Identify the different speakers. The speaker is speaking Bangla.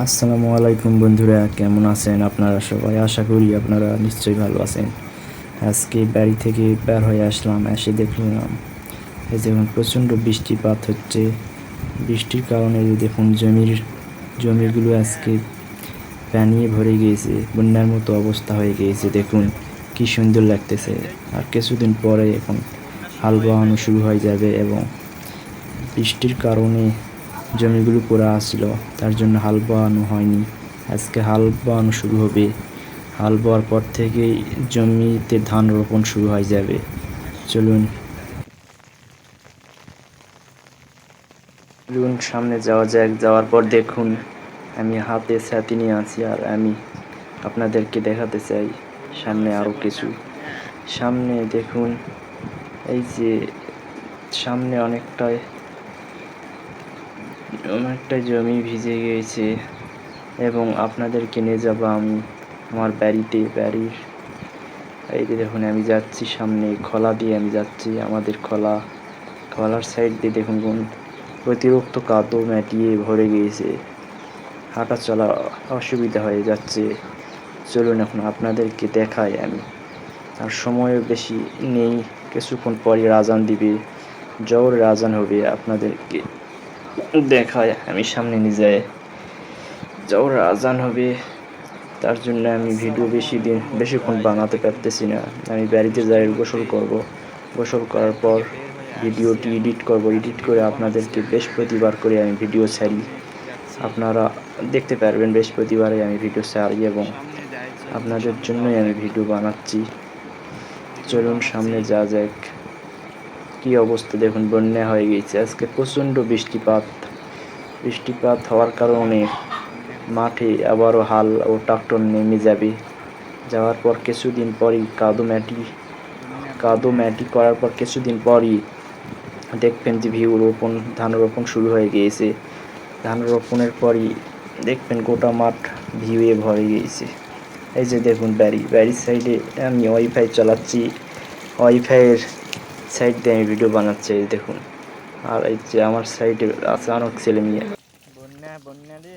Speaker 1: আসসালামু আলাইকুম বন্ধুরা, কেমন আছেন আপনারা সবাই? আশা করি আপনারা নিশ্চয়ই ভালো আছেন। আজকে বাড়ি থেকে বের হয়ে আসলাম, এসে দেখলাম এই দেখুন প্রচণ্ড বৃষ্টিপাত হচ্ছে। বৃষ্টির কারণে দেখুন জমিগুলো আজকে পানিয়ে ভরে গিয়েছে, বন্যার মতো অবস্থা হয়ে গিয়েছে। দেখুন কি সুন্দর লাগতেছে। আর কিছুদিন পরে এখন হাল বাওয়ানো শুরু হয়ে যাবে এবং বৃষ্টির কারণে জমিগুলো পড়ে আসছিল, তার জন্য হাল বাওয়ানো হয়নি। আজকে হাল বাওয়ানো শুরু হবে। হাল বোয়ার পর থেকেই জমিতে ধান রোপণ শুরু হয়ে যাবে। চলুন চলুন সামনে যাওয়া যাক। যাওয়ার পর দেখুন আমি হাতে ছাতি নিয়ে আছি, আর আমি আপনাদেরকে দেখাতে চাই সামনে আরও কিছু। সামনে দেখুন এই যে সামনে অনেকটাই জমি ভিজে গিয়েছে এবং আপনাদেরকে নিয়ে যাব আমি আমার বাড়ির এই যে দেখুন আমি যাচ্ছি সামনে খলা দিয়ে আমি যাচ্ছি। আমাদের খলার সাইড দিয়ে দেখুন অতিরিক্ত কাদো মাটিয়ে ভরে গিয়েছে, হাঁটা চলা অসুবিধা হয়ে যাচ্ছে। চলুন এখন আপনাদেরকে দেখাই আমি। আর সময়ও বেশি নেই, কিছুক্ষণ পরই আজান দিবে, জোহরের আজান হবে। আপনাদেরকে দেখায় আমি সামনে নিয়ে যাই, জোহরের আজান হবে। তার জন্য আমি ভিডিও বেশিক্ষণ বানাতে পারতেছি না। আমি বাড়িতে যাই গোসল করব, গোসল করার পর ভিডিওটি এডিট করব, এডিট করে আপনাদেরকে বৃহস্পতিবার করে আমি ভিডিও ছাড়ি। আপনারা দেখতে পারবেন বৃহস্পতিবারে আমি ভিডিও ছাড়ি এবং আপনাদের জন্যই আমি ভিডিও বানাচ্ছি। চলুন সামনে যা যাক। কি অবস্থা দেখুন, বন্যা হয়ে গেছে। আজকে প্রচণ্ড বৃষ্টিপাত হওয়ার কারণে মাঠে আবারও হাল ও ট্রাক্টর নেমে যাবে। যাওয়ার পর কিছুদিন পরই কাদো মাটি করার পর কিছুদিন পরই দেখবেন যে ধান রোপণ শুরু হয়ে গিয়েছে। ধান রোপণের পরই দেখবেন গোটা মাঠ ভিউয়ে ভরে গিয়েছে। এই যে দেখুন বাড়ির সাইডে আমি ওয়াইফাই চালাচ্ছি, ওয়াইফাইয়ের সাইড দিয়ে আমি ভিডিও বানাচ্ছি। এই দেখুন, আর এই যে আমার সাইডে আছে অনেক ছেলে মেয়ে।
Speaker 2: বন্যা রে